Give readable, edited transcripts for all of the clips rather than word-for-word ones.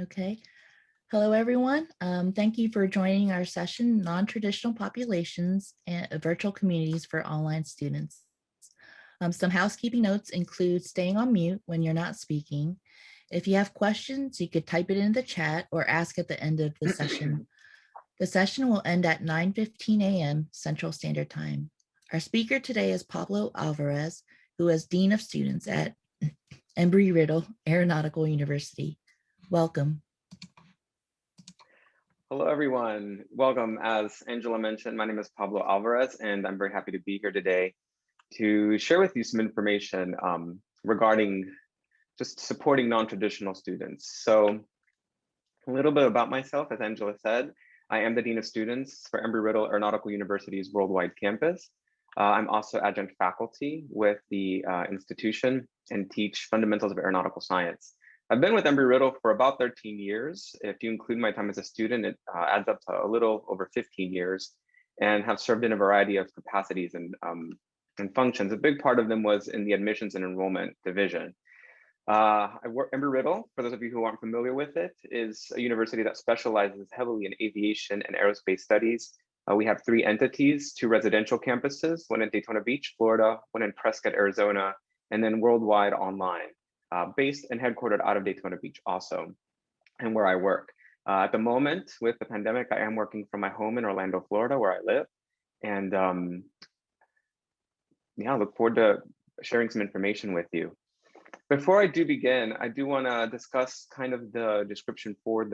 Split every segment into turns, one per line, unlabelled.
Okay. Hello, everyone. Thank you for joining our session, Non-Traditional Populations and Virtual Communities for Online Students. Some housekeeping notes include staying on mute when you're not speaking. If you have questions, you could type it in the chat or ask at the end of the session. The session will end at 9:15 a.m. Central Standard Time. Our speaker today is Pablo Alvarez, who is Dean of Students at Embry-Riddle Aeronautical University. Welcome.
Hello, everyone. Welcome. As Angela mentioned, my name is Pablo Alvarez, and I'm very happy to be here today to share with you some information regarding just supporting non-traditional students. So a little bit about myself, as Angela said, I am the Dean of Students for Embry-Riddle Aeronautical University's worldwide campus. I'm also adjunct faculty with the institution and teach fundamentals of aeronautical science. I've been with Embry-Riddle for about 13 years. If you include my time as a student, it adds up to a little over 15 years, and have served in a variety of capacities and functions. A big part of them was in the admissions and enrollment division. Embry-Riddle, for those of you who aren't familiar with it, is a university that specializes heavily in aviation and aerospace studies. We have 3 entities, 2 residential campuses, one in Daytona Beach, Florida, one in Prescott, Arizona, and then worldwide online. Based and headquartered out of Daytona Beach also, and where I work. At the moment, with the pandemic, I am working from my home in Orlando, Florida, where I live. And yeah, I look forward to sharing some information with you. Before I do begin, I do want to discuss kind of the description for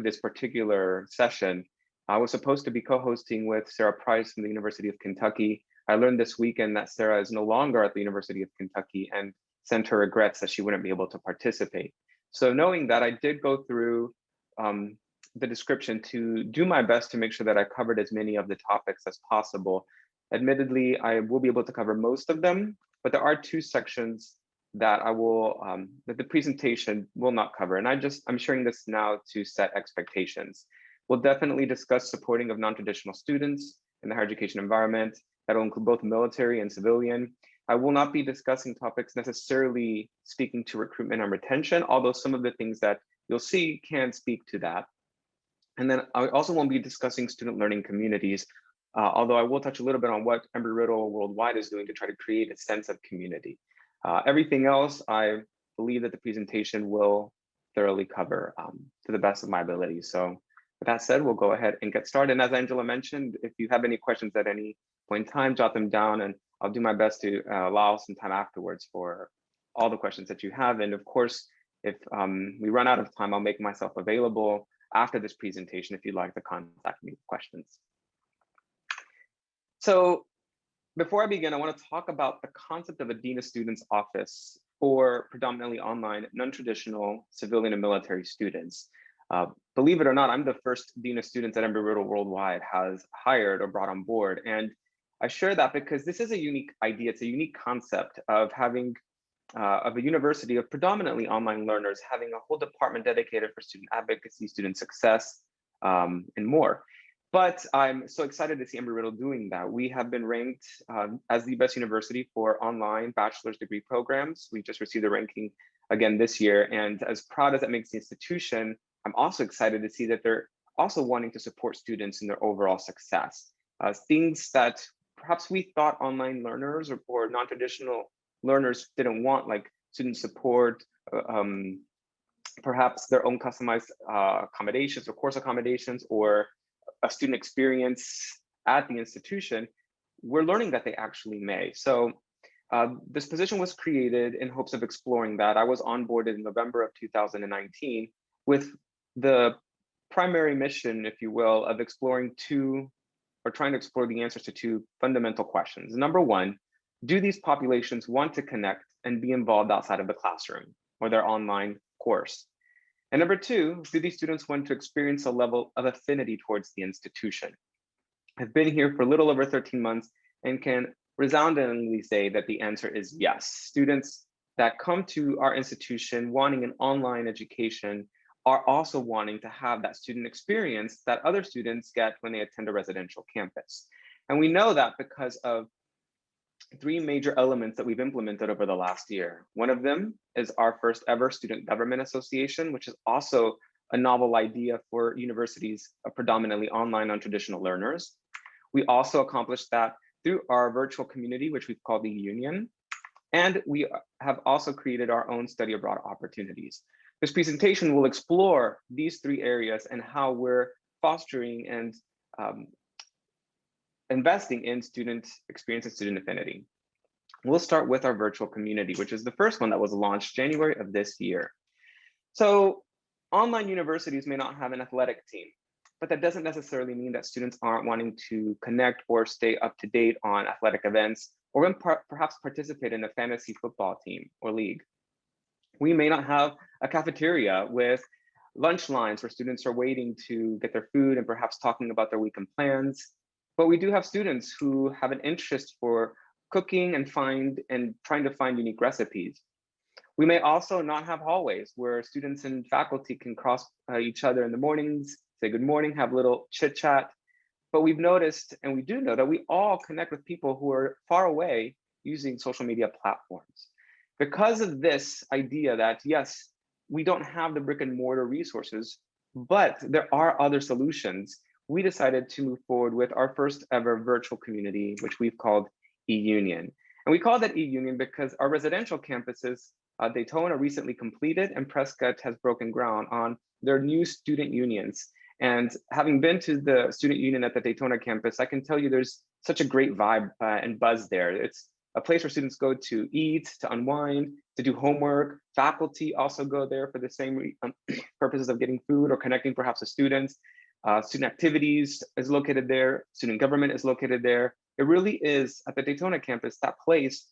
this particular session. I was supposed to be co-hosting with Sarah Price from the University of Kentucky. I learned this weekend that Sarah is no longer at the University of Kentucky and sent her regrets that she wouldn't be able to participate. So knowing that, I did go through the description to do my best to make sure that I covered as many of the topics as possible. Admittedly, I will be able to cover most of them, but there are 2 sections that I will, that the presentation will not cover. And I'm sharing this now to set expectations. We'll definitely discuss supporting of non-traditional students in the higher education environment. That'll include both military and civilian. I will not be discussing topics necessarily speaking to recruitment and retention, although some of the things that you'll see can speak to that. And then I also won't be discussing student learning communities, although I will touch a little bit on what Embry-Riddle Worldwide is doing to try to create a sense of community. Everything else, I believe that the presentation will thoroughly cover to the best of my ability. So with that said, we'll go ahead and get started. And as Angela mentioned, if you have any questions at any point in time, jot them down, and I'll do my best to allow some time afterwards for all the questions that you have. And of course, if we run out of time, I'll make myself available after this presentation if you'd like to contact me with questions. So before I begin, I want to talk about the concept of a Dean of Students office for predominantly online, non-traditional civilian and military students. Believe it or not, I'm the first Dean of Students that Embry-Riddle Worldwide has hired or brought on board. And I share that because this is a unique idea. It's a unique concept of having of a university of predominantly online learners having a whole department dedicated for student advocacy, student success, and more. But I'm so excited to see Embry-Riddle doing that. We have been ranked as the best university for online bachelor's degree programs. We just received the ranking again this year. And as proud as that makes the institution, I'm also excited to see that they're also wanting to support students in their overall success. Things that perhaps we thought online learners or non-traditional learners didn't want, like student support, perhaps their own customized accommodations or course accommodations, or a student experience at the institution, we're learning that they actually may. So this position was created in hopes of exploring that. I was onboarded in November of 2019 with the primary mission, if you will, of trying to explore the answers to 2 fundamental questions. Number 1, do these populations want to connect and be involved outside of the classroom or their online course? And number 2, do these students want to experience a level of affinity towards the institution? I've been here for a little over 13 months and can resoundingly say that the answer is yes. Students that come to our institution wanting an online education are also wanting to have that student experience that other students get when they attend a residential campus. And we know that because of 3 major elements that we've implemented over the last year. One of them is our first ever student government association, which is also a novel idea for universities of predominantly online non-traditional learners. We also accomplished that through our virtual community, which we've called the Union. And we have also created our own study abroad opportunities. This presentation will explore these three areas and how we're fostering and investing in student experience and student affinity. We'll start with our virtual community, which is the first one that was launched January of this year. So online universities may not have an athletic team, but that doesn't necessarily mean that students aren't wanting to connect or stay up to date on athletic events, or perhaps participate in a fantasy football team or league. We may not have a cafeteria with lunch lines where students are waiting to get their food and perhaps talking about their weekend plans, but we do have students who have an interest for cooking and trying to find unique recipes. We may also not have hallways where students and faculty can cross each other in the mornings, say good morning, have a little chit chat. But we've noticed, and we do know, that we all connect with people who are far away using social media platforms. Because of this idea that, yes, we don't have the brick and mortar resources, but there are other solutions, we decided to move forward with our first ever virtual community, which we've called eUnion. And we call that eUnion because our residential campuses, Daytona recently completed, and Prescott has broken ground on their new student unions. And having been to the student union at the Daytona campus, I can tell you there's such a great vibe and buzz there. It's a place where students go to eat, to unwind, to do homework. Faculty also go there for the same purposes of getting food or connecting perhaps with students. Student activities is located there. Student government is located there. It really is at the Daytona campus, that place,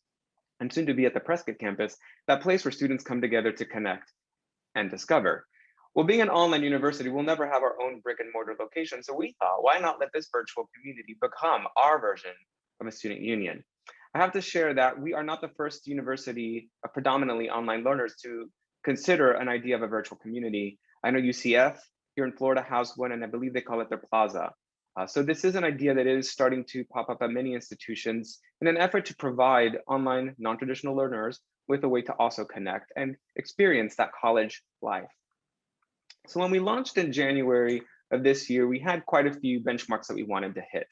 and soon to be at the Prescott campus, that place where students come together to connect and discover. Well, being an online university, we'll never have our own brick and mortar location. So we thought, why not let this virtual community become our version of a student union? I have to share that we are not the first university of predominantly online learners to consider an idea of a virtual community. I know UCF here in Florida has one, and I believe they call it their Plaza. So this is an idea that is starting to pop up at many institutions in an effort to provide online non-traditional learners with a way to also connect and experience that college life. So when we launched in January of this year, we had quite a few benchmarks that we wanted to hit.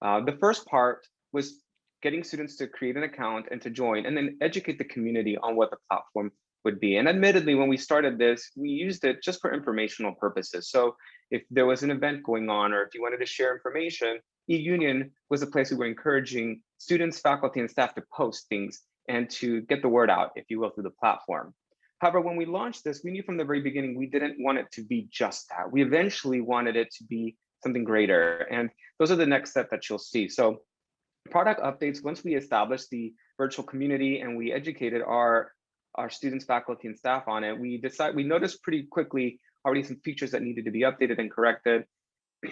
The first part was getting students to create an account and to join, and then educate the community on what the platform would be. And admittedly, when we started this, we used it just for informational purposes. So if there was an event going on, or if you wanted to share information, eUnion was a place we were encouraging students, faculty, and staff to post things and to get the word out, if you will, through the platform. However, when we launched this, we knew from the very beginning we didn't want it to be just that. We eventually wanted it to be something greater. And those are the next step that you'll see. So product updates, once we established the virtual community and we educated our students, faculty, and staff on it, we noticed pretty quickly already some features that needed to be updated and corrected.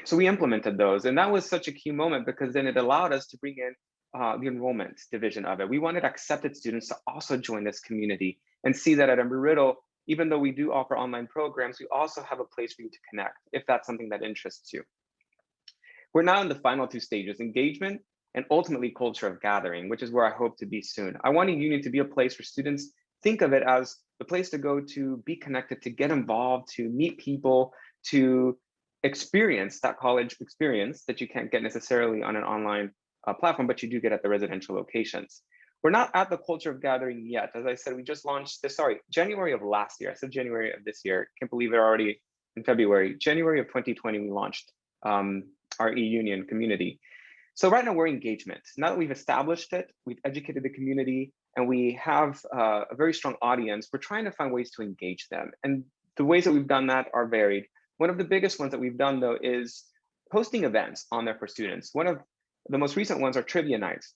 So we implemented those. And that was such a key moment because then it allowed us to bring in the enrollment division of it. We wanted accepted students to also join this community and see that at Embry-Riddle, even though we do offer online programs, we also have a place for you to connect if that's something that interests you. We're now in the final two stages, engagement and ultimately culture of gathering, which is where I hope to be soon. I want eUnion to be a place where students think of it as the place to go to be connected, to get involved, to meet people, to experience that college experience that you can't get necessarily on an online platform, but you do get at the residential locations. We're not at the culture of gathering yet. As I said, we just launched this, January of last year. I said January of this year. Can't believe it already in February. January of 2020, we launched our eUnion community. So right now we're engagement. Now that we've established it, we've educated the community, and we have a very strong audience, we're trying to find ways to engage them. And the ways that we've done that are varied. One of the biggest ones that we've done, though, is posting events on there for students. One of the most recent ones are trivia nights.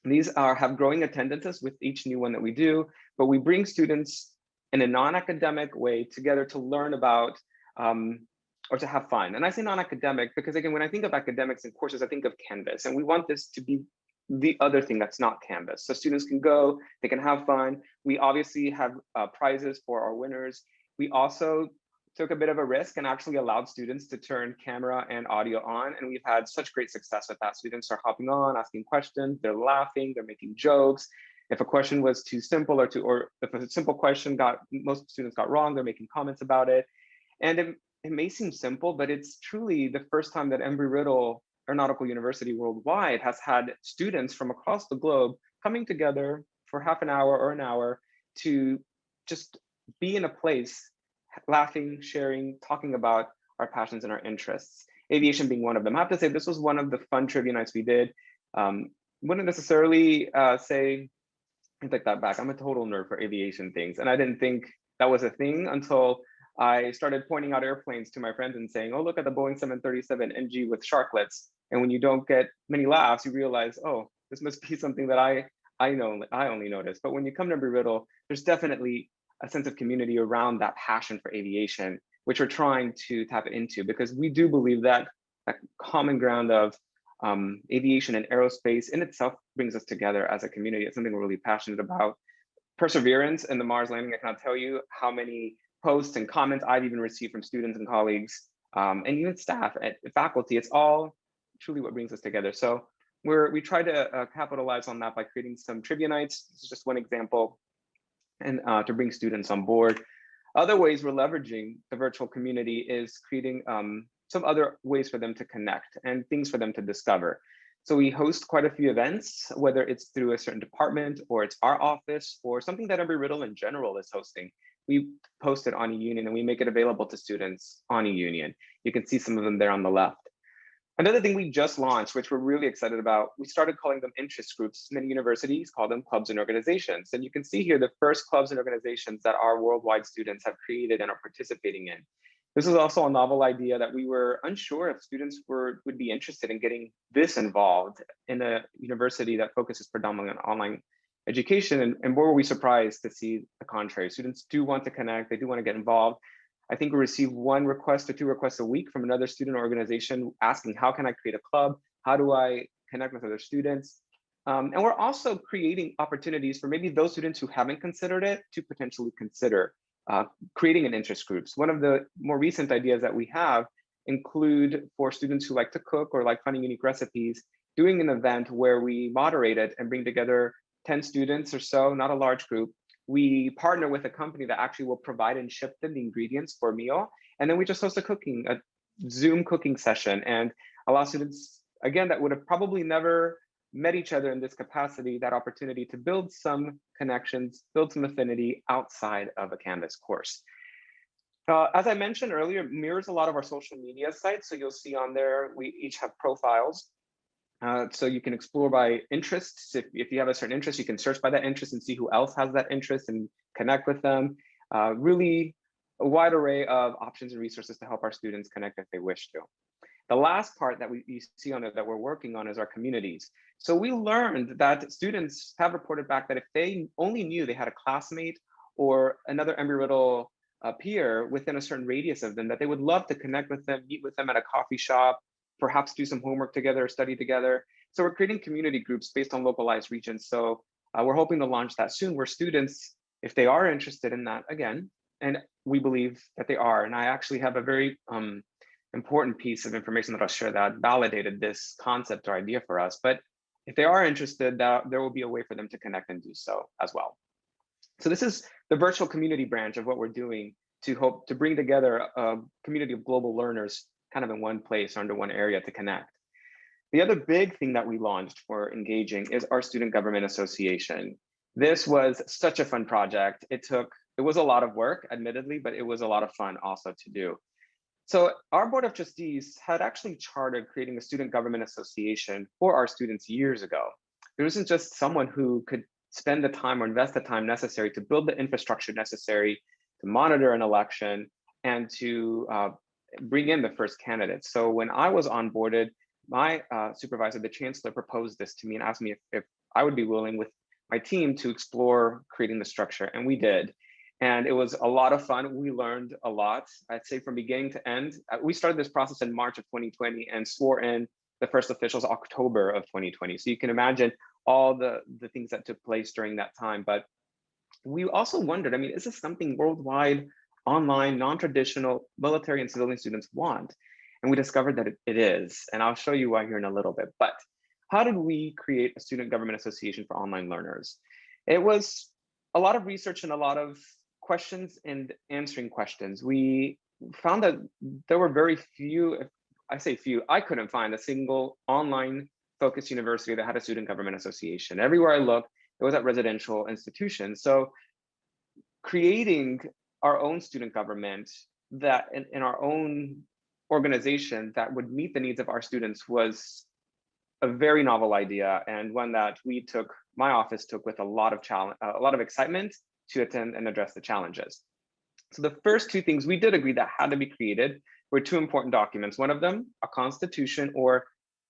These have growing attendances with each new one that we do, but we bring students in a non-academic way together to learn about or to have fun. And I say non-academic because, again, when I think of academics and courses, I think of Canvas, and we want this to be the other thing that's not Canvas. So students can go, they can have fun. We obviously have prizes for our winners. We also took a bit of a risk and actually allowed students to turn camera and audio on. And we've had such great success with that. Students are hopping on, asking questions, they're laughing, they're making jokes. If a question was too simple or if a simple question most students got wrong, they're making comments about it. And it may seem simple, but it's truly the first time that Embry-Riddle Aeronautical University worldwide has had students from across the globe coming together for half an hour or an hour to just be in a place, laughing, sharing, talking about our passions and our interests. Aviation being one of them. I have to say this was one of the fun trivia nights we did. Wouldn't necessarily say, I take that back. I'm a total nerd for aviation things, and I didn't think that was a thing until I started pointing out airplanes to my friends and saying, "Oh, look at the Boeing 737 NG with sharklets." And when you don't get many laughs, you realize, "Oh, this must be something that I only noticed." But when you come to Embry-Riddle, there's definitely a sense of community around that passion for aviation, which we're trying to tap into, because we do believe that that common ground of aviation and aerospace in itself brings us together as a community. It's something we're really passionate about. Perseverance in the Mars landing, I cannot tell you how many posts and comments I've even received from students and colleagues, and even staff and faculty. It's all truly what brings us together. So we try to capitalize on that by creating some trivia nights. This is just one example, and to bring students on board. Other ways we're leveraging the virtual community is creating some other ways for them to connect and things for them to discover. So we host quite a few events, whether it's through a certain department or it's our office or something that Embry-Riddle in general is hosting. We post it on eUnion and we make it available to students on eUnion. You can see some of them there on the left. Another thing we just launched, which we're really excited about, we started calling them interest groups. Many universities call them clubs and organizations. And you can see here the first clubs and organizations that our worldwide students have created and are participating in. This is also a novel idea that we were unsure if students would be interested in getting this involved in a university that focuses predominantly on online education. And boy, were we surprised to see the contrary. Students do want to connect, they do want to get involved. I think we receive 1 request or 2 requests a week from another student organization asking, how can I create a club? How do I connect with other students? And we're also creating opportunities for maybe those students who haven't considered it to potentially consider creating an interest groups. One of the more recent ideas that we have include for students who like to cook or like finding unique recipes, doing an event where we moderate it and bring together 10 students or so, not a large group. We partner with a company that actually will provide and ship them the ingredients for a meal. And then we just host a Zoom cooking session and allow students, again, that would have probably never met each other in this capacity, that opportunity to build some connections, build some affinity outside of a Canvas course. As I mentioned earlier, mirrors a lot of our social media sites. So you'll see on there, we each have profiles. So you can explore by interests. If you have a certain interest, you can search by that interest and see who else has that interest and connect with them. Really a wide array of options and resources to help our students connect if they wish to. The last part that you see on there that we're working on is our communities. So we learned that students have reported back that if they only knew they had a classmate or another Embry-Riddle peer within a certain radius of them, that they would love to connect with them, meet with them at a coffee shop, perhaps do some homework together, study together. So we're creating community groups based on localized regions. So we're hoping to launch that soon, where students, if they are interested in that, again, and we believe that they are, and I actually have a very important piece of information that I'll share that validated this concept or idea for us. But if they are interested, there will be a way for them to connect and do so as well. So this is the virtual community branch of what we're doing to hope to bring together a community of global learners kind of in one place or under one area to connect. The other big thing that we launched for engaging is our Student Government Association. This was such a fun project. It was a lot of work, admittedly, but it was a lot of fun also to do. So our Board of Trustees had actually chartered creating a Student Government Association for our students years ago. There wasn't just someone who could spend the time or invest the time necessary to build the infrastructure necessary to monitor an election and to bring in the first candidates. So when I was onboarded, my supervisor, the chancellor, proposed this to me and asked me if I would be willing with my team to explore creating the structure, and we did. And it was a lot of fun. We learned a lot. I'd say from beginning to end. We started this process in March of 2020 and swore in the first officials October of 2020. So you can imagine all the things that took place during that time. But we also wondered, I mean, is this something worldwide, online, non-traditional military and civilian students want? And we discovered that it is. And I'll show you why here in a little bit. But how did we create a Student Government Association for online learners? It was a lot of research and a lot of questions and answering questions. We found that there were very few, if I say few, I couldn't find a single online focused university that had a student government association. Everywhere I looked, it was at residential institutions. So creating our own student government that in our own organization that would meet the needs of our students was a very novel idea, and one that my office took with a lot of challenge, a lot of excitement to attend and address the challenges. So the first two things we did agree that had to be created were two important documents. One of them, a constitution, or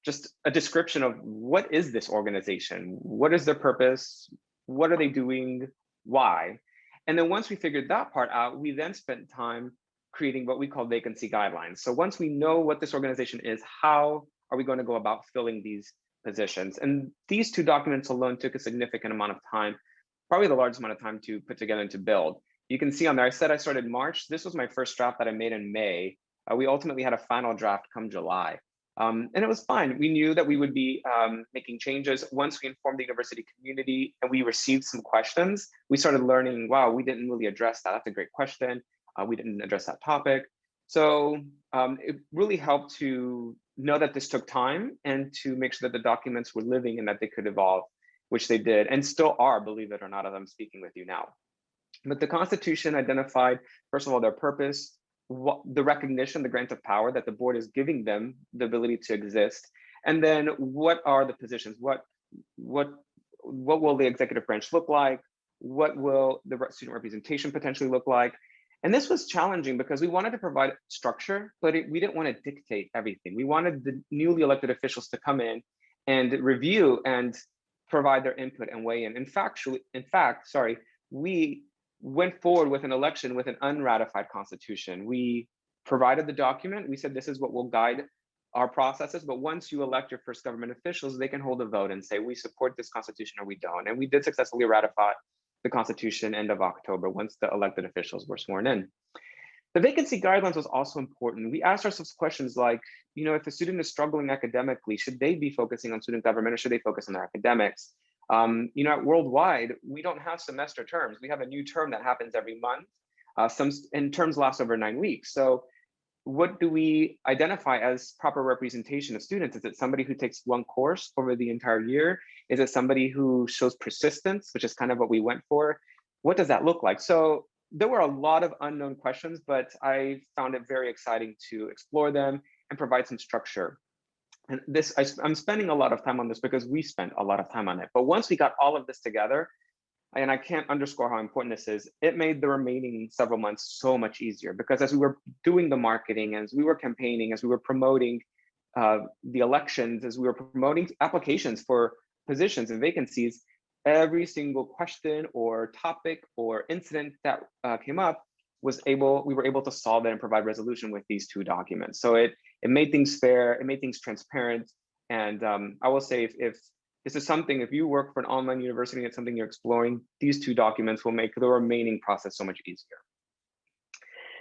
just a description of what is this organization? What is their purpose? What are they doing? Why? And then once we figured that part out, we then spent time creating what we call vacancy guidelines. So once we know what this organization is, how are we going to go about filling these positions? And these two documents alone took a significant amount of time, probably the largest amount of time to put together and to build. You can see on there, I said I started March. This was my first draft that I made in May. We ultimately had a final draft come July. And it was fine. We knew that we would be making changes. Once we informed the university community and we received some questions, we started learning, wow, we didn't really address that. That's a great question. We didn't address that topic. So it really helped to know that this took time and to make sure that the documents were living and that they could evolve, which they did and still are, believe it or not, as I'm speaking with you now. But the Constitution identified, first of all, their purpose, the recognition, the grant of power that the board is giving them, the ability to exist, and then what are the positions? What will the executive branch look like? What will the student representation potentially look like? And this was challenging because we wanted to provide structure, but we didn't want to dictate everything. We wanted the newly elected officials to come in and review and provide their input and weigh in. In fact, we went forward with an election with an unratified constitution. We provided the document. We said, this is what will guide our processes. But once you elect your first government officials, they can hold a vote and say, we support this constitution or we don't. And we did successfully ratify the constitution end of October once the elected officials were sworn in. The vacancy guidelines was also important. We asked ourselves questions like, if a student is struggling academically, should they be focusing on student government or should they focus on their academics? At Worldwide, we don't have semester terms. We have a new term that happens every month. Some terms last over 9 weeks. So what do we identify as proper representation of students? Is it somebody who takes one course over the entire year? Is it somebody who shows persistence, which is kind of what we went for? What does that look like? So there were a lot of unknown questions, but I found it very exciting to explore them and provide some structure. And I'm spending a lot of time on this because we spent a lot of time on it. But once we got all of this together, and I can't underscore how important this is, it made the remaining several months so much easier because as we were doing the marketing, as we were campaigning, as we were promoting the elections, as we were promoting applications for positions and vacancies, every single question or topic or incident that came up we were able to solve it and provide resolution with these two documents. So it made things fair, it made things transparent. And I will say if this is something, if you work for an online university and it's something you're exploring, these two documents will make the remaining process so much easier.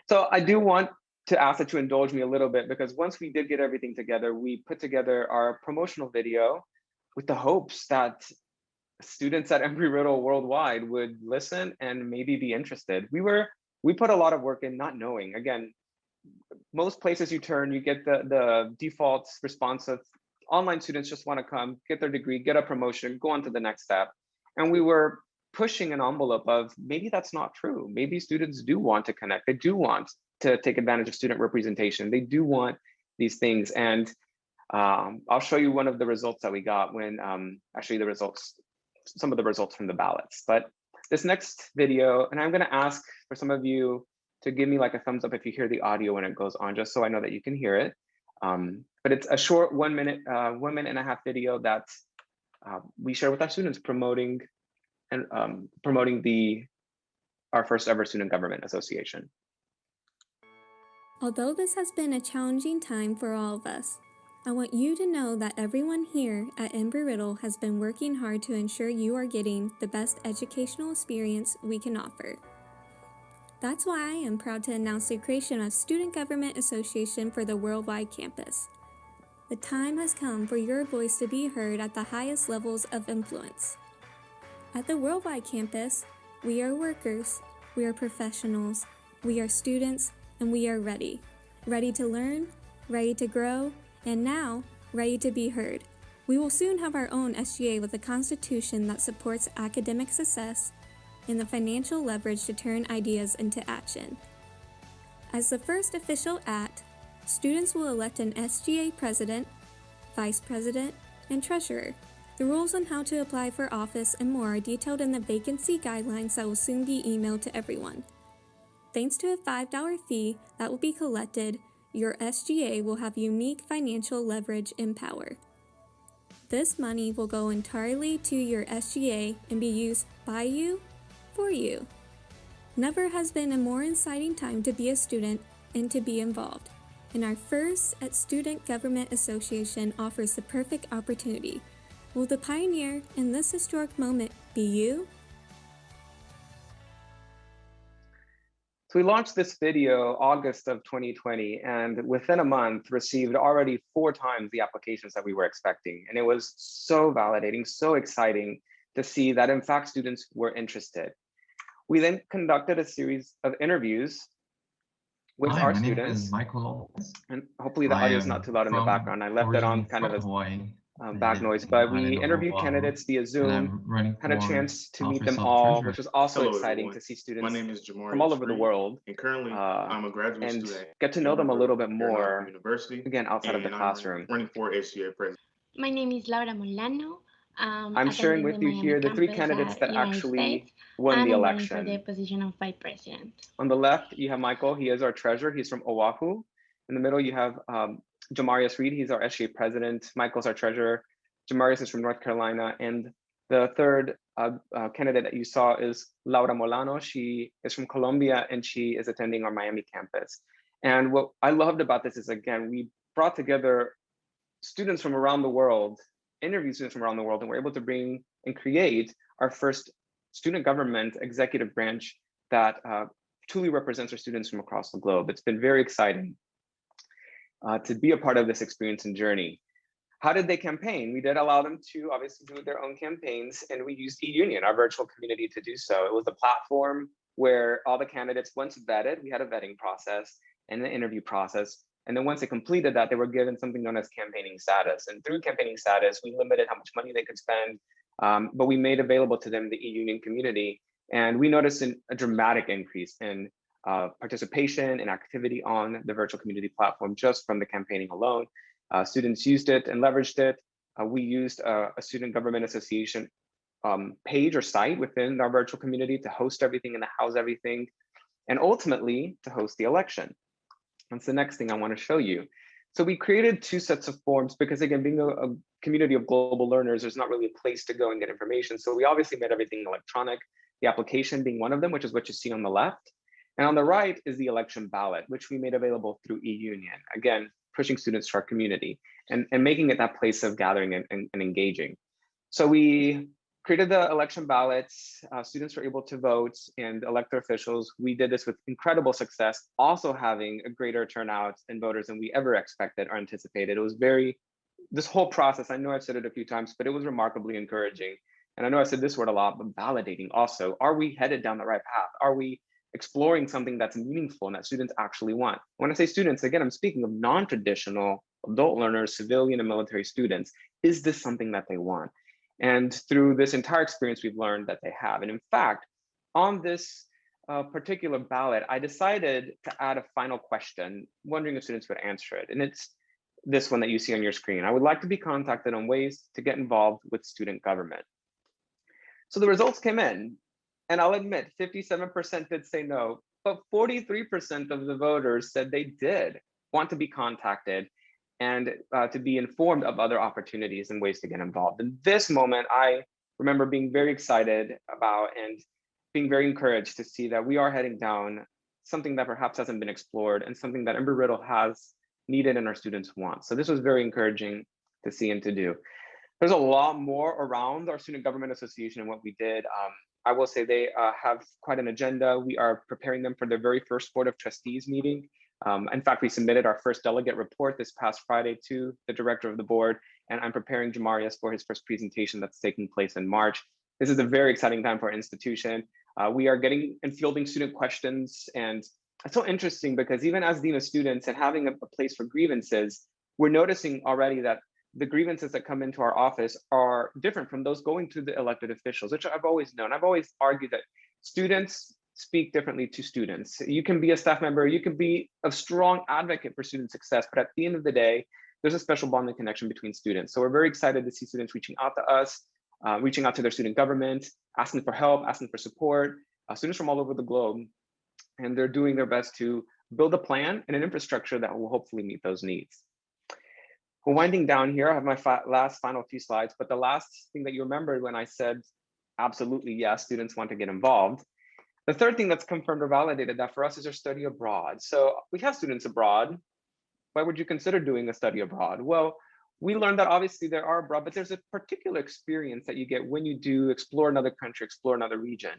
So I do want to ask that you indulge me a little bit because once we did get everything together, we put together our promotional video with the hopes that students at Embry-Riddle Worldwide would listen and maybe be interested. We put a lot of work in not knowing. Again, most places you turn, you get the default response of online students just want to come, get their degree, get a promotion, go on to the next step. And we were pushing an envelope of maybe that's not true. Maybe students do want to connect. They do want to take advantage of student representation. They do want these things. And I'll show you one of the results that we got when actually some of the results from the ballots. But this next video, and I'm going to ask for some of you to give me like a thumbs up if you hear the audio when it goes on, just so I know that you can hear it. But it's a short 1 minute, 1 minute and a half video that we share with our students promoting our first ever student government association.
Although this has been a challenging time for all of us, I want you to know that everyone here at Embry-Riddle has been working hard to ensure you are getting the best educational experience we can offer. That's why I am proud to announce the creation of Student Government Association for the Worldwide Campus. The time has come for your voice to be heard at the highest levels of influence. At the Worldwide Campus, we are workers, we are professionals, we are students, and we are ready. Ready to learn, ready to grow, and now, ready to be heard. We will soon have our own SGA with a constitution that supports academic success and the financial leverage to turn ideas into action. As the first official act, students will elect an SGA president, vice president, and treasurer. The rules on how to apply for office and more are detailed in the vacancy guidelines that will soon be emailed to everyone. Thanks to a $5 fee that will be collected, your SGA will have unique financial leverage and power. This money will go entirely to your SGA and be used by you, for you. Never has been a more exciting time to be a student and to be involved. And our first at Student Government Association offers the perfect opportunity. Will the pioneer in this historic moment be you?
So we launched this video August of 2020, and within a month received already 4 times the applications that we were expecting. And it was so validating, so exciting to see that in fact students were interested. We then conducted a series of interviews with our students.
My name is Michael Lopez.
And hopefully the audio is not too loud in the background. I left it on kind of as back noise, but we interviewed candidates via Zoom, had a chance to meet them all, which was also exciting to see students from all over the world,
and currently I'm a graduate
and
student
get to know them a little bit more,
University,
again, outside of the classroom.
Running for SGA president.
My name is Laura Molano.
I'm sharing with you here the 3 candidates that actually won the election.
For the position of vice president.
On the left, you have Michael. He is our treasurer. He's from Oahu. In the middle, you have Jamarius Reed. He's our SGA president. Michael's our treasurer. Jamarius is from North Carolina. And the third candidate that you saw is Laura Molano. She is from Colombia, and she is attending our Miami campus. And what I loved about this is, again, we brought together students from around the world, interview students from around the world, and we're able to bring and create our first student government executive branch that truly represents our students from across the globe. It's been very exciting to be a part of this experience and journey. How did they campaign? We did allow them to obviously do their own campaigns, and we used eUnion, our virtual community, to do so. It was a platform where all the candidates, once vetted, we had a vetting process and an interview process. And then once they completed that, they were given something known as campaigning status. And through campaigning status, we limited how much money they could spend, but we made available to them the eUnion community. And we noticed a dramatic increase in participation and activity on the virtual community platform just from the campaigning alone. Students used it and leveraged it. We used a Student Government Association page or site within our virtual community to host everything and to house everything, and ultimately to host the election. That's the next thing I want to show you. So we created 2 sets of forms because, again, being a community of global learners, there's not really a place to go and get information. So we obviously made everything electronic, the application being one of them, which is what you see on the left. And on the right is the election ballot, which we made available through eUnion. Again, pushing students to our community and making it that place of gathering and engaging. So we created the election ballots. Students were able to vote and elect their officials. We did this with incredible success, also having a greater turnout in voters than we ever expected or anticipated. It was this whole process, I know I've said it a few times, but it was remarkably encouraging. And I know I said this word a lot, but validating also. Are we headed down the right path? Are we exploring something that's meaningful and that students actually want? When I say students, again, I'm speaking of non-traditional adult learners, civilian and military students. Is this something that they want? And through this entire experience, we've learned that they have. And in fact, on this particular ballot, I decided to add a final question, wondering if students would answer it. And it's this one that you see on your screen. I would like to be contacted on ways to get involved with student government. So the results came in, and I'll admit 57% did say no, but 43% of the voters said they did want to be contacted and to be informed of other opportunities and ways to get involved. In this moment, I remember being very excited about and being very encouraged to see that we are heading down something that perhaps hasn't been explored and something that Embry-Riddle has needed and our students want. So this was very encouraging to see and to do. There's a lot more around our Student Government Association and what we did. I will say they have quite an agenda. We are preparing them for their very first Board of Trustees meeting. In fact, we submitted our first delegate report this past Friday to the director of the board, and I'm preparing Jamarius for his first presentation that's taking place in March. This is a very exciting time for our institution. We are getting and fielding student questions and it's so interesting because even as Dean of Students and having a place for grievances, we're noticing already that the grievances that come into our office are different from those going to the elected officials, which I've always known. I've always argued that students speak differently to students. You can be a staff member, you can be a strong advocate for student success, but at the end of the day, there's a special bonding connection between students. So we're very excited to see students reaching out to us, reaching out to their student government, asking for help, asking for support, students from all over the globe. And they're doing their best to build a plan and an infrastructure that will hopefully meet those needs. We're winding down here. I have my last final few slides, but the last thing that you remembered when I said, absolutely, yes, students want to get involved. The third thing that's confirmed or validated that for us is our study abroad. So we have students abroad. Why would you consider doing a study abroad? Well, we learned that obviously there are abroad, but there's a particular experience that you get when you do explore another country, explore another region.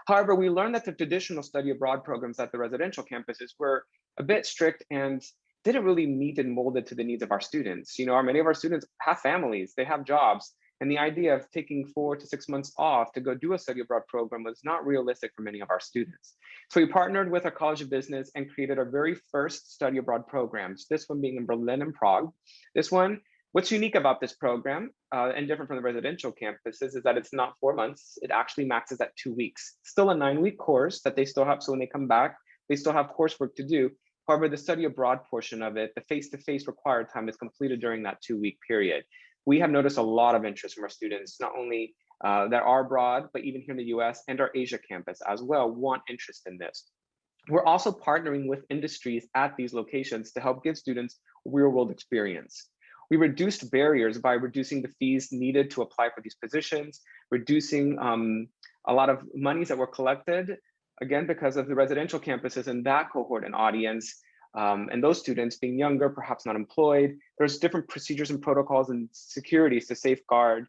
However, we learned that the traditional study abroad programs at the residential campuses were a bit strict and didn't really meet and molded to the needs of our students. You know, many of our students have families, they have jobs, and the idea of taking 4 to 6 months off to go do a study abroad program was not realistic for many of our students. So we partnered with our College of Business and created our very first study abroad programs, this one being in Berlin and Prague. This one, what's unique about this program and different from the residential campuses is that it's not 4 months, it actually maxes at 2 weeks. Still a 9-week course that they still have, so when they come back, they still have coursework to do. However, the study abroad portion of it, the face-to-face required time is completed during that 2-week period. We have noticed a lot of interest from our students, not only that are abroad, but even here in the US and our Asia campus as well want interest in this. We're also partnering with industries at these locations to help give students real world experience. We reduced barriers by reducing the fees needed to apply for these positions, reducing a lot of monies that were collected, again, because of the residential campuses and that cohort and audience, and those students being younger, perhaps not employed. There's different procedures and protocols and securities to safeguard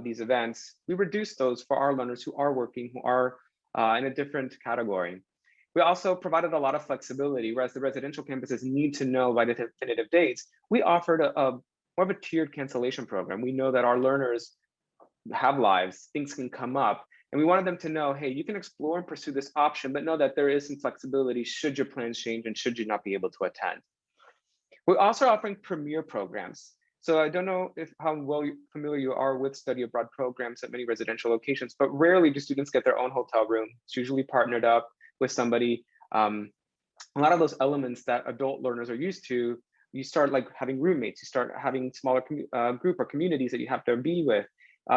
these events. We reduced those for our learners who are working, who are in a different category. We also provided a lot of flexibility, whereas the residential campuses need to know by the definitive dates. We offered more of a tiered cancellation program. We know that our learners have lives, things can come up, and we wanted them to know, hey, you can explore and pursue this option, but know that there is some flexibility should your plans change and should you not be able to attend. We're also offering premier programs. So I don't know how well familiar you are with study abroad programs at many residential locations, but rarely do students get their own hotel room. It's usually partnered up with somebody. A lot of those elements that adult learners are used to, you start like having roommates, you start having smaller group or communities that you have to be with.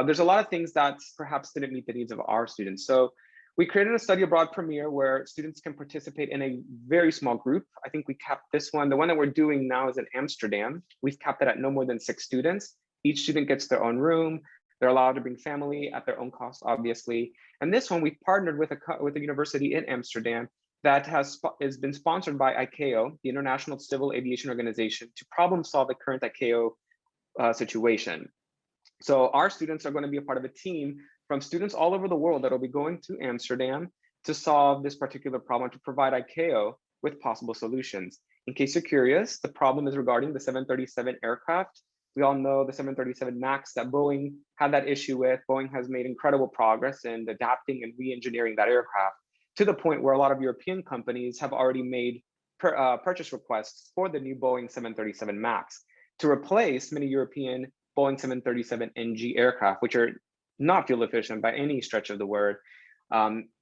There's a lot of things that perhaps didn't meet the needs of our students. So we created a study abroad premiere where students can participate in a very small group. I think we capped this one. The one that we're doing now is in Amsterdam. We've capped it at no more than 6 students. Each student gets their own room. They're allowed to bring family at their own cost, obviously. And this one, we've partnered with a university in Amsterdam that has been sponsored by ICAO, the International Civil Aviation Organization, to problem solve the current ICAO situation. So our students are going to be a part of a team from students all over the world that will be going to Amsterdam to solve this particular problem, to provide ICAO with possible solutions. In case you're curious, the problem is regarding the 737 aircraft. We all know the 737 MAX that Boeing had that issue with. Boeing has made incredible progress in adapting and re-engineering that aircraft to the point where a lot of European companies have already made purchase requests for the new Boeing 737 MAX to replace many European Boeing 737 NG aircraft, which are not fuel efficient by any stretch of the word,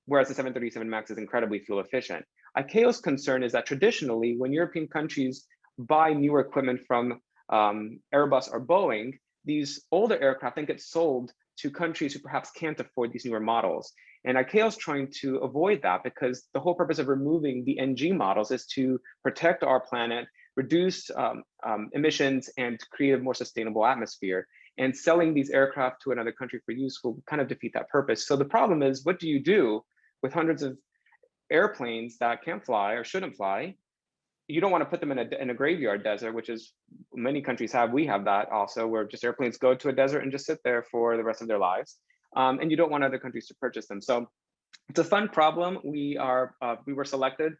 whereas the 737 MAX is incredibly fuel efficient. ICAO's concern is that traditionally, when European countries buy newer equipment from Airbus or Boeing, these older aircraft then get sold to countries who perhaps can't afford these newer models. And ICAO is trying to avoid that because the whole purpose of removing the NG models is to protect our planet, reduce emissions, and create a more sustainable atmosphere. And selling these aircraft to another country for use will kind of defeat that purpose. So the problem is, what do you do with hundreds of airplanes that can't fly or shouldn't fly? You don't want to put them in a graveyard desert, which is many countries have. We have that also, where just airplanes go to a desert and just sit there for the rest of their lives. And you don't want other countries to purchase them. So it's a fun problem. We were selected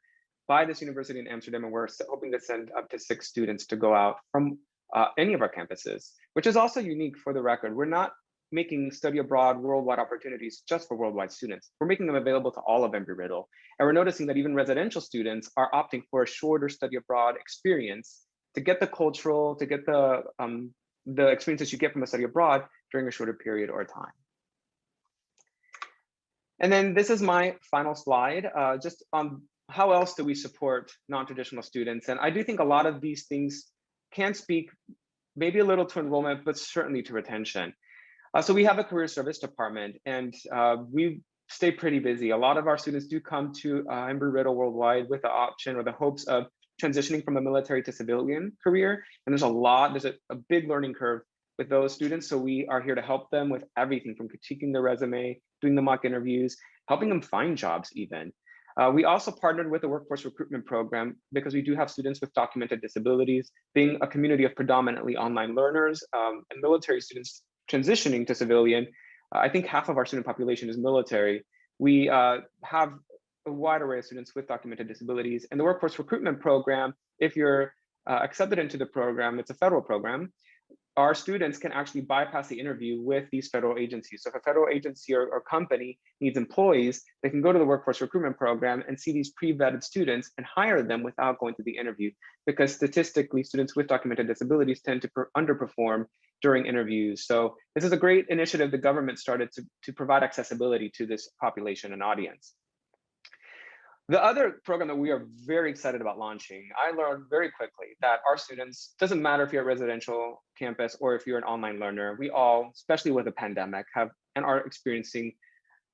by this university in Amsterdam, and we're hoping to send up to 6 students to go out from any of our campuses, which is also unique for the record. We're not making study abroad worldwide opportunities just for worldwide students. We're making them available to all of Embry-Riddle. And we're noticing that even residential students are opting for a shorter study abroad experience to get the cultural, to get the experiences you get from a study abroad during a shorter period or time. And then this is my final slide, just on how else do we support non-traditional students? And I do think a lot of these things can speak maybe a little to enrollment, but certainly to retention. So we have a career service department, and we stay pretty busy. A lot of our students do come to Embry-Riddle Worldwide with the option or the hopes of transitioning from a military to civilian career. And there's a big learning curve with those students. So we are here to help them with everything from critiquing their resume, doing the mock interviews, helping them find jobs even. We also partnered with the workforce recruitment program because we do have students with documented disabilities. Being a community of predominantly online learners and military students transitioning to civilian, I think half of our student population is military. We have a wide array of students with documented disabilities. And the workforce recruitment program, if you're accepted into the program, it's a federal program, our students can actually bypass the interview with these federal agencies. So if a federal agency or company needs employees, they can go to the workforce recruitment program and see these pre-vetted students and hire them without going to the interview, because statistically, students with documented disabilities tend to underperform during interviews. So this is a great initiative the government started to provide accessibility to this population and audience. The other program that we are very excited about launching, I learned very quickly that our students, doesn't matter if you're a residential campus or if you're an online learner, we all, especially with the pandemic, have and are experiencing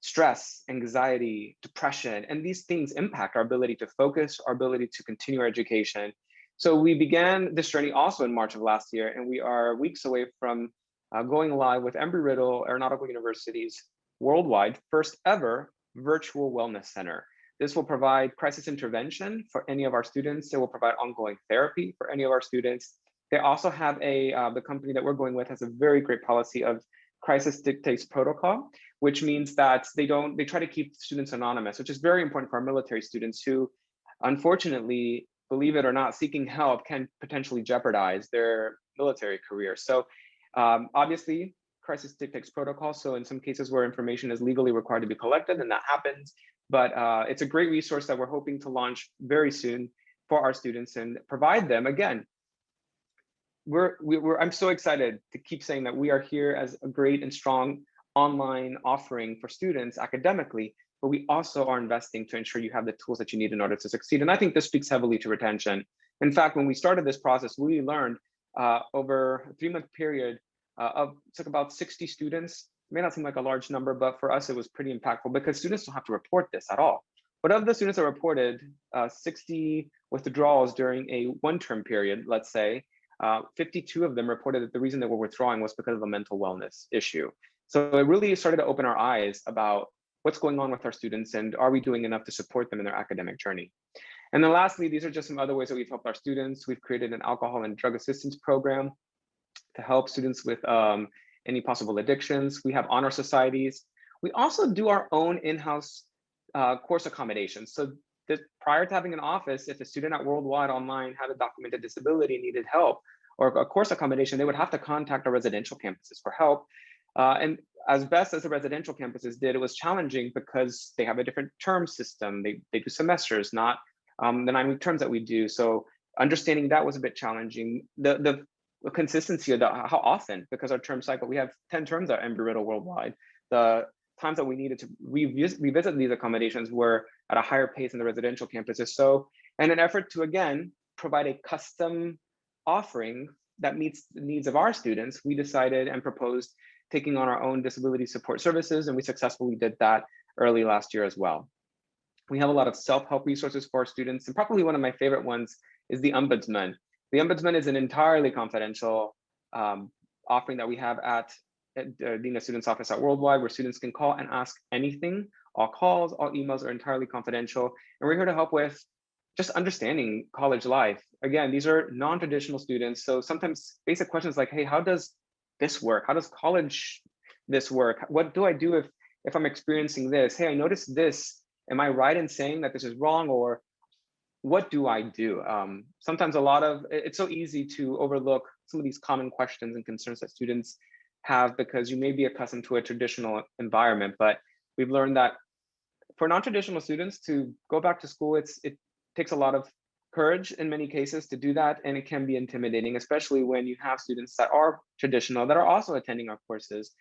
stress, anxiety, depression, and these things impact our ability to focus, our ability to continue our education. So we began this journey also in March of last year, and we are weeks away from going live with Embry-Riddle Aeronautical University's worldwide first ever virtual wellness center. This will provide crisis intervention for any of our students. It will provide ongoing therapy for any of our students. They also have the company that we're going with has a very great policy of crisis dictates protocol, which means that they try to keep students anonymous, which is very important for our military students who, unfortunately, believe it or not, seeking help can potentially jeopardize their military career. So obviously, crisis dictates protocol. So in some cases where information is legally required to be collected, then that happens. But it's a great resource that we're hoping to launch very soon for our students and provide them. Again, I'm so excited to keep saying that we are here as a great and strong online offering for students academically, but we also are investing to ensure you have the tools that you need in order to succeed. And I think this speaks heavily to retention. In fact, when we started this process, we learned over a 3-month period it took about 60 students. It may not seem like a large number, but for us, it was pretty impactful because students don't have to report this at all. But of the students that reported 60 withdrawals during a 1-term period, let's say, 52 of them reported that the reason they were withdrawing was because of a mental wellness issue. So it really started to open our eyes about what's going on with our students and are we doing enough to support them in their academic journey. And then lastly, these are just some other ways that we've helped our students. We've created an alcohol and drug assistance program to help students with any possible addictions. We have honor societies. We also do our own in-house course accommodations. So prior to having an office, if a student at Worldwide Online had a documented disability, needed help, or a course accommodation, they would have to contact our residential campuses for help. And as best as the residential campuses did, it was challenging because they have a different term system. They do semesters, not the 9-week terms that we do. So understanding that was a bit challenging. The consistency of how often, because our term cycle, we have 10 terms at Embry-Riddle Worldwide. The times that we needed to revisit these accommodations were at a higher pace in the residential campuses. So in an effort to, again, provide a custom offering that meets the needs of our students, we decided and proposed taking on our own disability support services, and we successfully did that early last year as well. We have a lot of self-help resources for our students, and probably one of my favorite ones is the Ombudsman. The Ombudsman is an entirely confidential offering that we have at the Dean of Students Office at Worldwide, where students can call and ask anything. All calls, all emails are entirely confidential. And we're here to help with just understanding college life. Again, these are non-traditional students. So sometimes basic questions like, hey, how does this work? How does college this work? What do I do if I'm experiencing this? Hey, I noticed this. Am I right in saying that this is wrong? Or what do I do? Sometimes it's so easy to overlook some of these common questions and concerns that students have, because you may be accustomed to a traditional environment, but we've learned that for non-traditional students to go back to school, it takes a lot of courage in many cases to do that, and it can be intimidating, especially when you have students that are traditional that are also attending our courses.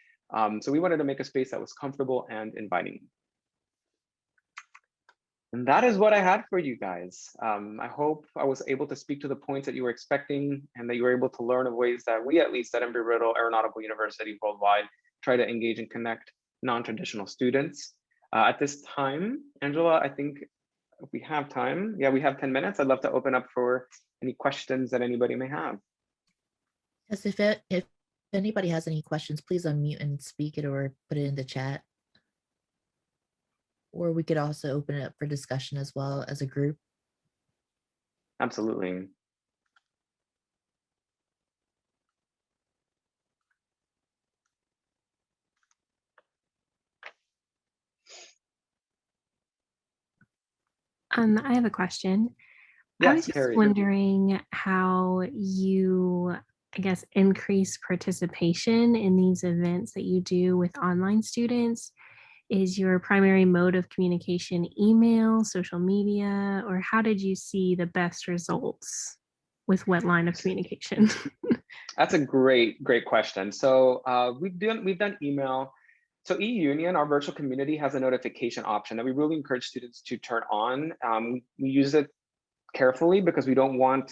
So we wanted to make a space that was comfortable and inviting. And that is what I had for you guys. I hope I was able to speak to the points that you were expecting, and that you were able to learn of ways that we, at least at Embry-Riddle Aeronautical University worldwide, try to engage and connect non-traditional students. At this time, Angela, I think if we have time, yeah, we have 10 minutes. I'd love to open up for any questions that anybody may have.
Yes, if anybody has any questions, please unmute and speak it or put it in the chat. Or we could also open it up for discussion as well as a group.
Absolutely.
I have a question.
Yes,
I was just
Carrie.
wondering how you, I guess, increase participation in these events that you do with online students. Is your primary mode of communication email, social media, or how did you see the best results with what line of communication?
That's a great question. So we've done email. So eUnion, our virtual community, has a notification option that we really encourage students to turn on. We use it carefully because we don't want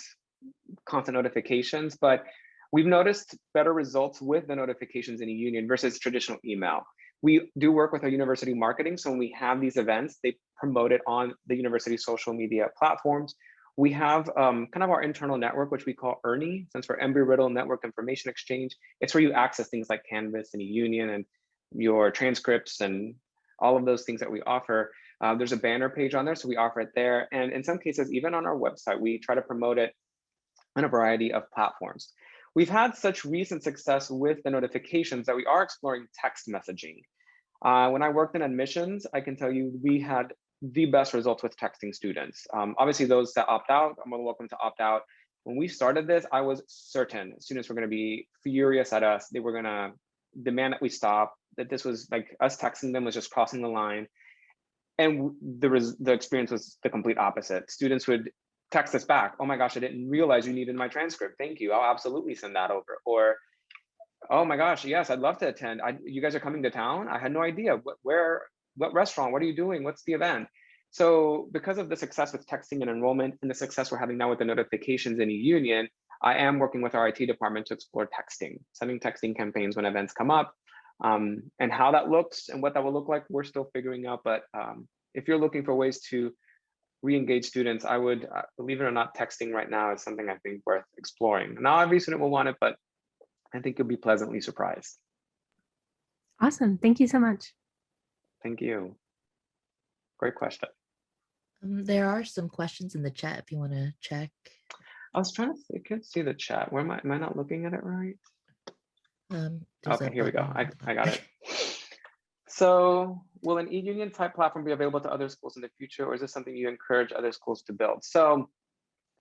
constant notifications, but we've noticed better results with the notifications in eUnion versus traditional email. We do work with our university marketing, so when we have these events, they promote it on the university social media platforms. We have kind of our internal network, which we call ERNI, since for Embry-Riddle Network Information Exchange. It's where you access things like Canvas and eUnion and your transcripts and all of those things that we offer. There's a banner page on there, so we offer it there. And in some cases, even on our website, we try to promote it on a variety of platforms. We've had such recent success with the notifications that we are exploring text messaging. When I worked in admissions, I can tell you we had the best results with texting students. Obviously, those that opt out are more than welcome to opt out. When we started this, I was certain students were going to be furious at us. They were going to demand that we stop, that this was like us texting them was just crossing the line. And the experience was the complete opposite. Students would text us back, "Oh my gosh, I didn't realize you needed my transcript. Thank you. I'll absolutely send that over." Or, "Oh my gosh, yes, I'd love to attend. You guys are coming to town? I had no idea. What restaurant? What are you doing? What's the event?" So because of the success with texting and enrollment and the success we're having now with the notifications in eUnion, I am working with our IT department to explore texting, sending texting campaigns when events come up. And how that looks and what that will look like, we're still figuring out. But if you're looking for ways to re-engage students, I would, believe it or not, texting right now is something I think worth exploring. Not every student will want it, but I think you'll be pleasantly surprised.
Awesome. Thank you so much.
Thank you. Great question.
There are some questions in the chat if you want to check.
I was trying to, I can't see the chat. Where am I not looking at it right? Okay, here we go. I got it. So will an eUnion type platform be available to other schools in the future, or is this something you encourage other schools to build? So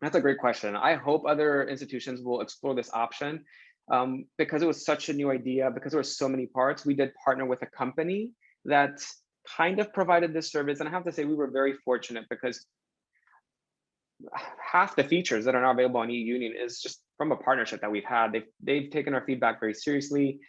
that's a great question. I hope other institutions will explore this option. Because it was such a new idea, because there were so many parts, we did partner with a company that kind of provided this service. And I have to say, we were very fortunate because half the features that are now available on eUnion is just from a partnership that we've had. They've taken our feedback very seriously.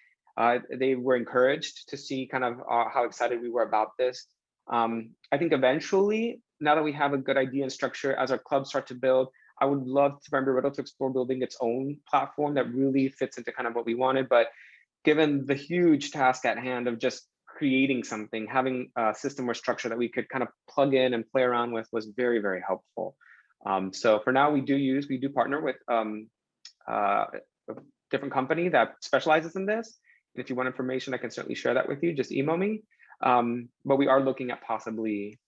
They were encouraged to see kind of how excited we were about this. I think eventually, now that we have a good idea and structure, as our clubs start to build, I would love for Embry-Riddle to explore building its own platform that really fits into kind of what we wanted. But given the huge task at hand of just creating something, having a system or structure that we could kind of plug in and play around with was very, very helpful. So for now, we do partner with a different company that specializes in this. And if you want information, I can certainly share that with you. Just email me. But we are looking at possibly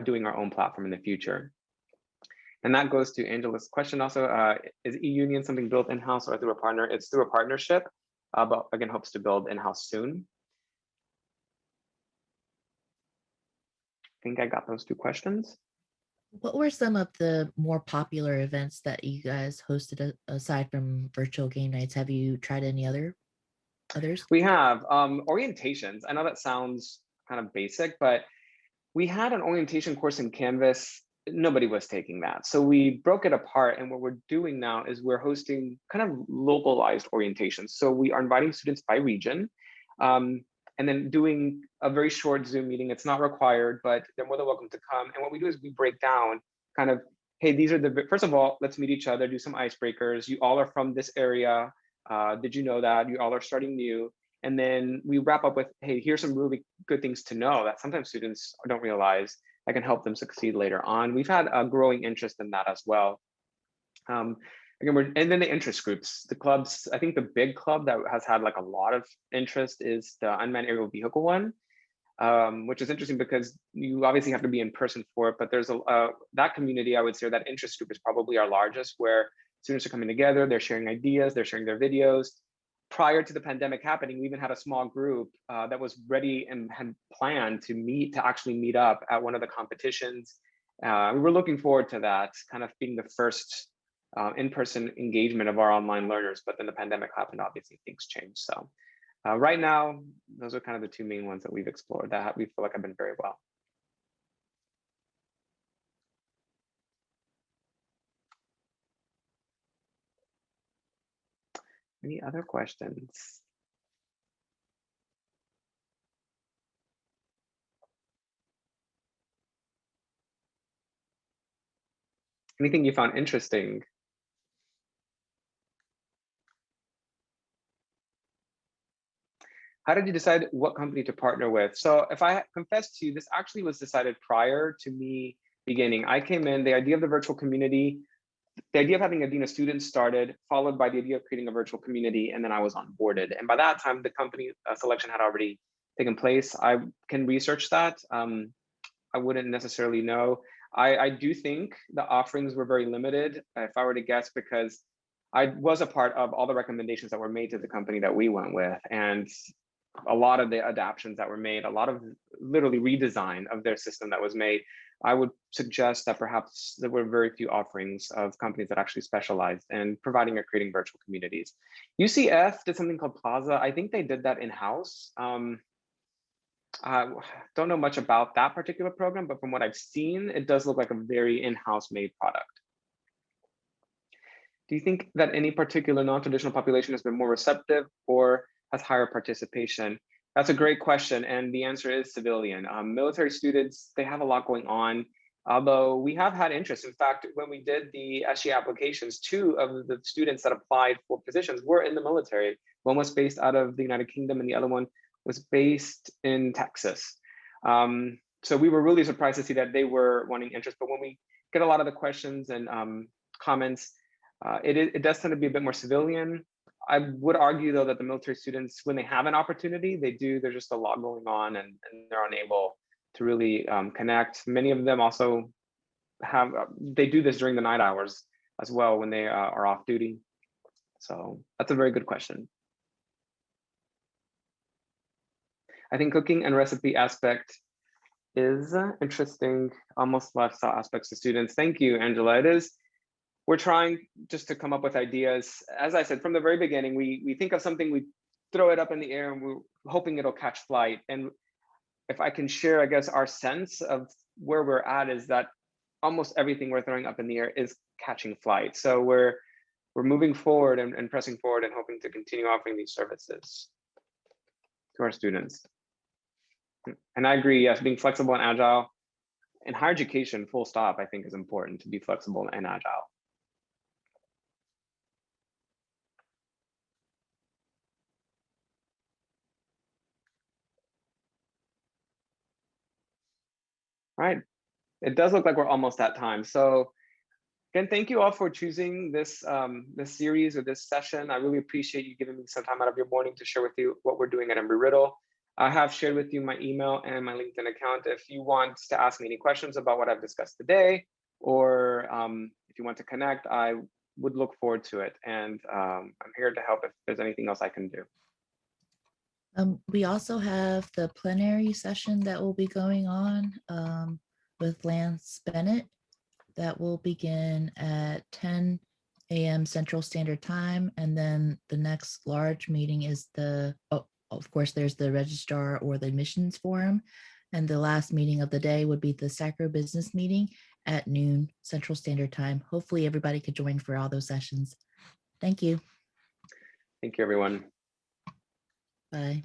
doing our own platform in the future. And that goes to Angela's question also. Is eUnion something built in-house or through a partner? It's through a partnership, but again, hopes to build in-house soon. I think I got those two questions.
What were some of the more popular events that you guys hosted aside from virtual game nights? Have you tried any other? others?
We have orientations. I know that sounds kind of basic, but we had an orientation course in Canvas. Nobody was taking that. So we broke it apart. And what we're doing now is we're hosting kind of localized orientations. So we are inviting students by region, and then doing a very short Zoom meeting. It's not required, but they're more than welcome to come. And what we do is we break down kind of, hey, these are the, first of all, let's meet each other, do some icebreakers. You all are from this area. Did you know that? You all are starting new. And then we wrap up with, hey, here's some really good things to know that sometimes students don't realize that can help them succeed later on. We've had a growing interest in that as well. Again, and then the interest groups, the clubs. I think the big club that has had like a lot of interest is the unmanned aerial vehicle one, which is interesting because you obviously have to be in person for it. But there's that community, I would say, or that interest group is probably our largest, where students are coming together, they're sharing ideas, they're sharing their videos. Prior to the pandemic happening, we even had a small group that was ready and had planned to actually meet up at one of the competitions. We were looking forward to that, kind of being the first in-person engagement of our online learners, but then the pandemic happened, obviously things changed. So right now, those are kind of the two main ones that we've explored that we feel like have been very well. Any other questions? Anything you found interesting? How did you decide what company to partner with? So if I confess to you, this actually was decided prior to me beginning. I came in, the idea of the virtual community, the idea of having a dean of students started, followed by the idea of creating a virtual community, and then I was onboarded. And by that time, the company selection had already taken place. I can research that. I wouldn't necessarily know. I do think the offerings were very limited, if I were to guess, because I was a part of all the recommendations that were made to the company that we went with. And a lot of the adaptions that were made, a lot of literally redesign of their system that was made, I would suggest that perhaps there were very few offerings of companies that actually specialized in providing or creating virtual communities. UCF did something called Plaza. I think they did that in-house. I don't know much about that particular program, but from what I've seen, it does look like a very in-house made product. Do you think that any particular non-traditional population has been more receptive or has higher participation? That's a great question. And the answer is civilian. Military students, they have a lot going on, although we have had interest. In fact, when we did the SG applications, 2 of the students that applied for positions were in the military. One was based out of the United Kingdom and the other one was based in Texas. So we were really surprised to see that they were wanting interest. But when we get a lot of the questions and comments, it does tend to be a bit more civilian. I would argue, though, that the military students, when they have an opportunity, there's just a lot going on and they're unable to really connect. Many of them also they do this during the night hours as well when they are off duty. So that's a very good question. I think cooking and recipe aspect is interesting, almost lifestyle aspects to students. Thank you, Angela. It is. We're trying just to come up with ideas. As I said, from the very beginning, we think of something, we throw it up in the air and we're hoping it'll catch flight. And if I can share, I guess, our sense of where we're at is that almost everything we're throwing up in the air is catching flight. So we're moving forward and pressing forward and hoping to continue offering these services to our students. And I agree, yes, being flexible and agile in higher education, full stop, I think is important to be flexible and agile. All right, it does look like we're almost at time. So again, thank you all for choosing this this series or this session. I really appreciate you giving me some time out of your morning to share with you what we're doing at Embry-Riddle. I have shared with you my email and my LinkedIn account. If you want to ask me any questions about what I've discussed today, or if you want to connect, I would look forward to it. And I'm here to help if there's anything else I can do.
We also have the plenary session that will be going on with Lance Bennett. That will begin at 10 a.m. Central Standard Time. And then the next large meeting is of course, there's the registrar or the admissions forum. And the last meeting of the day would be the SACRAO business meeting at noon Central Standard Time. Hopefully everybody could join for all those sessions. Thank you.
Thank you, everyone.
Bye.